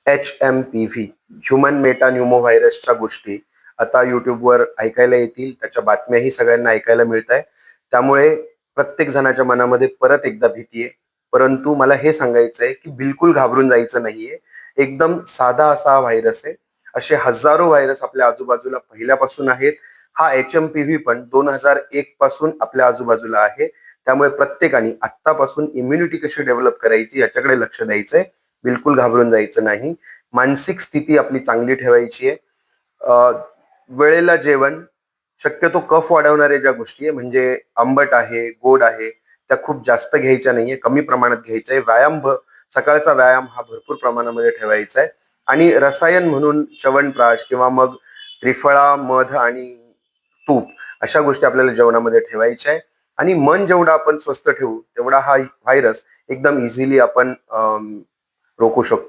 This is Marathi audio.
HMPV ह्युमन मेटान्युमो व्हायरसच्या गोष्टी आता युट्यूबवर ऐकायला येतील, त्याच्या बातम्याही सगळ्यांना ऐकायला मिळत आहे. त्यामुळे प्रत्येक जणाच्या मनामध्ये परत एकदा भीती आहे. परंतु मला हे सांगायचं आहे की बिलकुल घाबरून जायचं नाहीये. एकदम साधा असा हा व्हायरस आहे. असे हजारो व्हायरस आपल्या आजूबाजूला पहिल्यापासून आहेत. हा HMPV पण 2001 पासून आपल्या आजूबाजूला आहे. त्यामुळे प्रत्येकाने आत्तापासून इम्युनिटी कशी डेव्हलप करायची याच्याकडे लक्ष द्यायचंय. बिलकुल घाबरून जायचं नाही. मानसिक स्थिती आपली चांगली ठेवायची आहे. वेळेला जेवण, शक्यतो कफ वाढवणारे ज्या गोष्टी आहे म्हणजे आंबट आहे, गोड आहे, त्या खूप जास्त घ्यायच्या नाहीये, कमी प्रमाणात घ्यायच्या आहे. सकाळचा व्यायाम हा भरपूर प्रमाणामध्ये ठेवायचा आहे. आणि रसायन म्हणून च्यवनप्राश किंवा मग त्रिफळा, मध आणि तूप अशा गोष्टी आपल्याला जेवणामध्ये ठेवायच्या आहे. आणि मन जेवढं आपण स्वस्थ ठेवू तेवढा हा व्हायरस एकदम इझिली आपण रोखू शकतो.